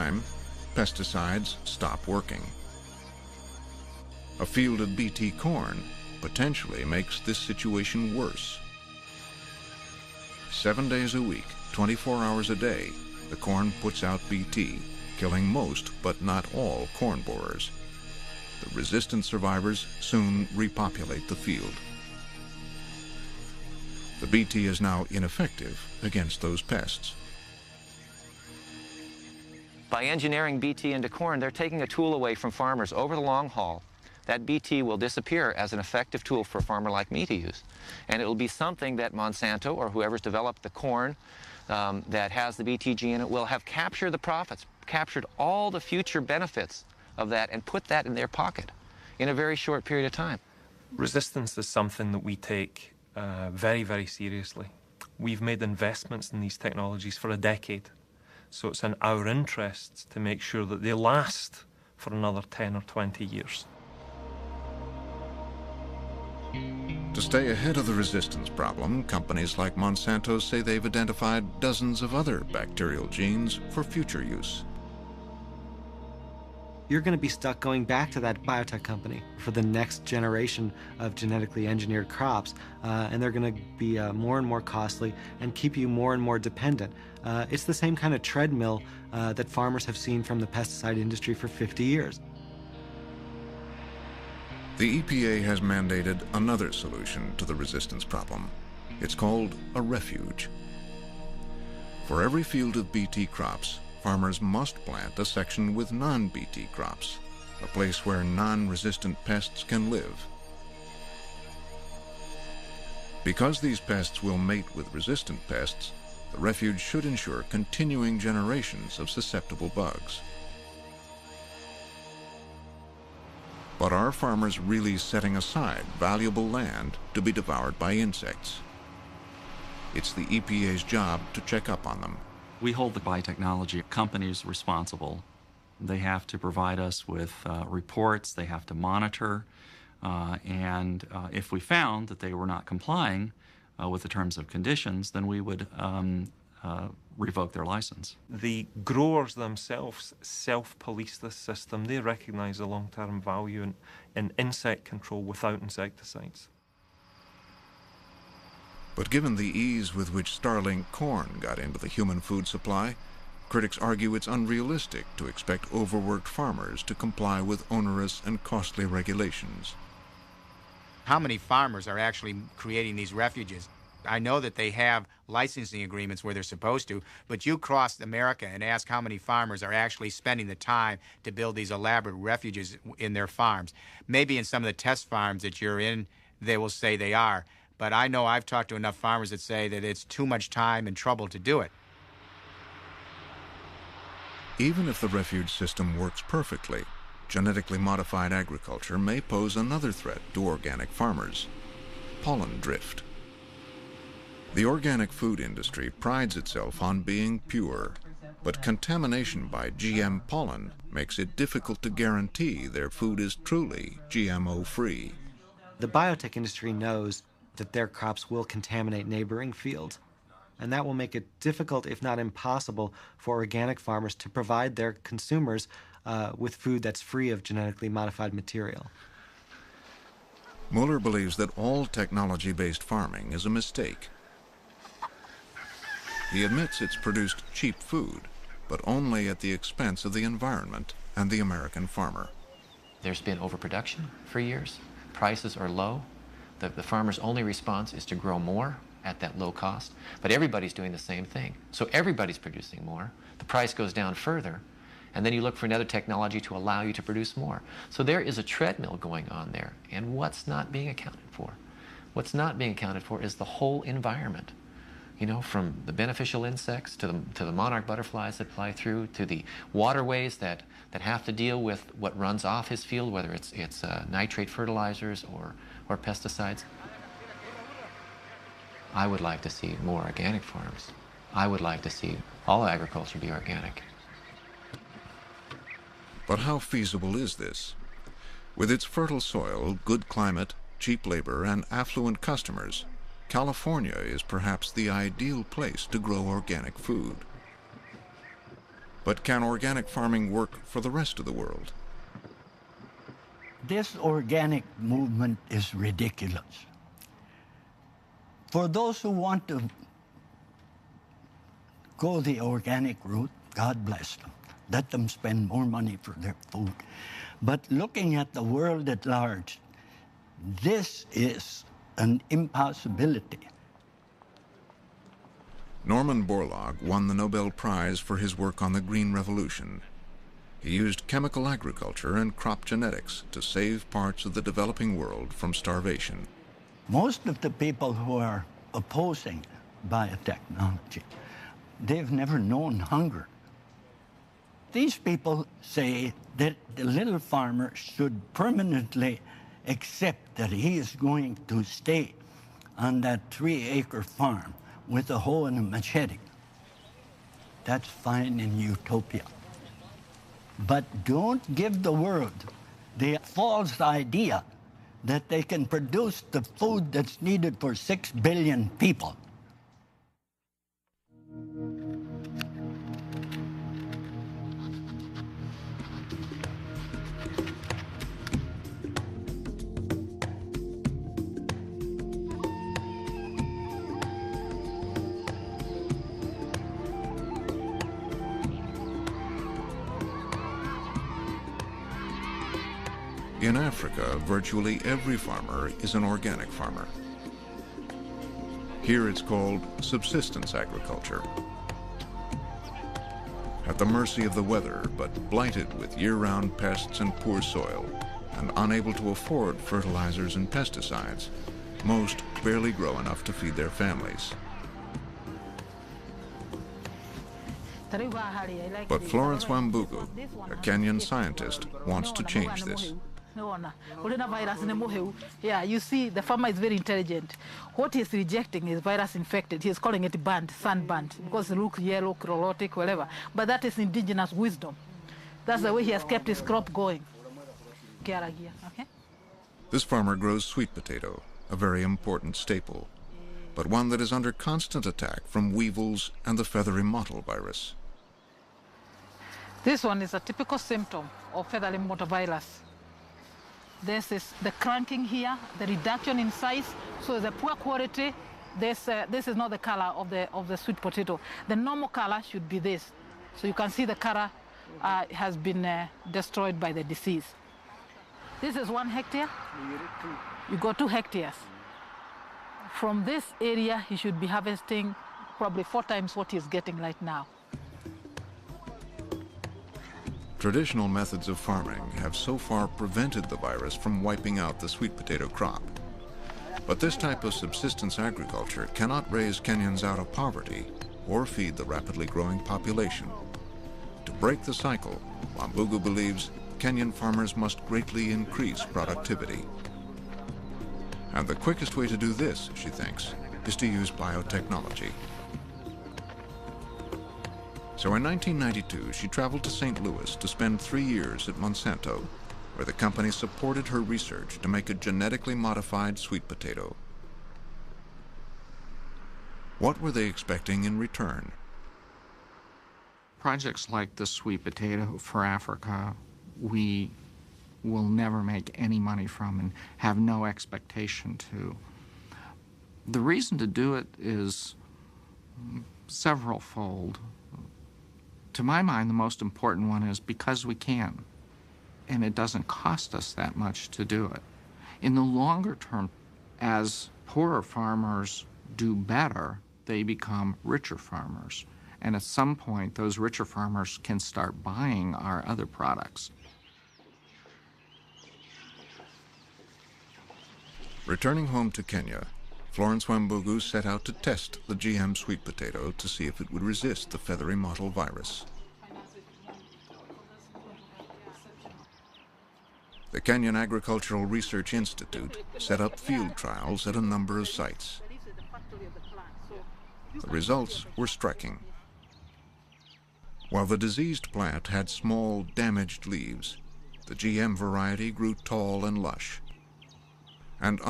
time, pesticides stop working. A field of Bt corn potentially makes this situation worse. 7 days a week, 24 hours a day, the corn puts out Bt, killing most but not all corn borers. The resistant survivors soon repopulate the field. The Bt is now ineffective against those pests. By engineering Bt into corn, they're taking a tool away from farmers over the long haul. That Bt will disappear as an effective tool for a farmer like me to use. And it will be something that Monsanto or whoever's developed the corn that has the Bt gene in it will have captured the profits, captured all the future benefits of that and put that in their pocket in a very short period of time. Resistance is something that we take very, very seriously. We've made investments in these technologies for a decade, so it's in our interests to make sure that they last for another 10 or 20 years. To stay ahead of the resistance problem, companies like Monsanto say they've identified dozens of other bacterial genes for future use. You're going to be stuck going back to that biotech company for the next generation of genetically engineered crops, and they're going to be more and more costly and keep you more and more dependent. It's the same kind of treadmill that farmers have seen from the pesticide industry for 50 years. The EPA has mandated another solution to the resistance problem. It's called a refuge. For every field of Bt crops, farmers must plant a section with non-Bt crops, a place where non-resistant pests can live. Because these pests will mate with resistant pests, the refuge should ensure continuing generations of susceptible bugs. But are farmers really setting aside valuable land to be devoured by insects? It's the EPA's job to check up on them. We hold the biotechnology companies responsible. They have to provide us with reports, they have to monitor, and if we found that they were not complying with the terms and conditions, then we would revoke their license. The growers themselves self-police this system. They recognize the long-term value in insect control without insecticides. But given the ease with which starling corn got into the human food supply, critics argue it's unrealistic to expect overworked farmers to comply with onerous and costly regulations. How many farmers are actually creating these refuges? I know that they have licensing agreements where they're supposed to, but you cross America and ask how many farmers are actually spending the time to build these elaborate refuges in their farms. Maybe in some of the test farms that you're in, they will say they are. But I know I've talked to enough farmers that say that it's too much time and trouble to do it. Even if the refuge system works perfectly, genetically modified agriculture may pose another threat to organic farmers: pollen drift. The organic food industry prides itself on being pure, but contamination by GM pollen makes it difficult to guarantee their food is truly GMO-free. The biotech industry knows that their crops will contaminate neighboring fields, and that will make it difficult, if not impossible, for organic farmers to provide their consumers with food that's free of genetically modified material. Mueller believes that all technology-based farming is a mistake. He admits it's produced cheap food, but only at the expense of the environment and the American farmer. There's been overproduction for years. Prices are low. The farmer's only response is to grow more at that low cost, but everybody's doing the same thing. So everybody's producing more. The price goes down further, and then you look for another technology to allow you to produce more. So there is a treadmill going on there, and what's not being accounted for? What's not being accounted for is the whole environment. You know, from the beneficial insects to the monarch butterflies that fly through, to the waterways that have to deal with what runs off his field, whether it's nitrate fertilizers or pesticides. I would like to see more organic farms. I would like to see all agriculture be organic. But how feasible is this? With its fertile soil, good climate, cheap labor, and affluent customers, California is perhaps the ideal place to grow organic food. But can organic farming work for the rest of the world? This organic movement is ridiculous. For those who want to go the organic route, God bless them. Let them spend more money for their food. But looking at the world at large, this is an impossibility. Norman Borlaug won the Nobel Prize for his work on the Green Revolution. He used chemical agriculture and crop genetics to save parts of the developing world from starvation. Most of the people who are opposing biotechnology, they've never known hunger. These people say that the little farmer should permanently accept that he is going to stay on that 3-acre farm with a hoe and a machete. That's fine in utopia. But don't give the world the false idea that they can produce the food that's needed for 6 billion people. In Africa, virtually every farmer is an organic farmer. Here it's called subsistence agriculture. At the mercy of the weather, but blighted with year-round pests and poor soil, and unable to afford fertilizers and pesticides, most barely grow enough to feed their families. But Florence Wambugu, a Kenyan scientist, wants to change this. Yeah, you see, the farmer is very intelligent. What he's rejecting is virus infected. He's calling it burnt, sunburnt, because it looks yellow, chlorotic, whatever. But that is indigenous wisdom. That's the way he has kept his crop going. Okay? This farmer grows sweet potato, a very important staple, but one that is under constant attack from weevils and the feathery mottle virus. This one is a typical symptom of feathery mottle virus. This is the cranking here, the reduction in size, so the poor quality. This is not the color of the sweet potato. The normal color should be this. So you can see the color has been destroyed by the disease. This is 1 hectare. You got 2 hectares. From this area, he should be harvesting probably 4 times what he's getting right now. Traditional methods of farming have so far prevented the virus from wiping out the sweet potato crop. But this type of subsistence agriculture cannot raise Kenyans out of poverty or feed the rapidly growing population. To break the cycle, Wambugu believes Kenyan farmers must greatly increase productivity. And the quickest way to do this, she thinks, is to use biotechnology. So in 1992, she traveled to St. Louis to spend 3 years at Monsanto, where the company supported her research to make a genetically modified sweet potato. What were they expecting in return? Projects like the sweet potato for Africa, we will never make any money from and have no expectation to. The reason to do it is several-fold. To my mind, the most important one is because we can, and it doesn't cost us that much to do it. In the longer term, as poorer farmers do better, they become richer farmers. And at some point, those richer farmers can start buying our other products. Returning home to Kenya, Florence Wambugu set out to test the GM sweet potato to see if it would resist the feathery mottle virus. The Kenyan Agricultural Research Institute set up field trials at a number of sites. The results were striking. While the diseased plant had small, damaged leaves, the GM variety grew tall and lush. And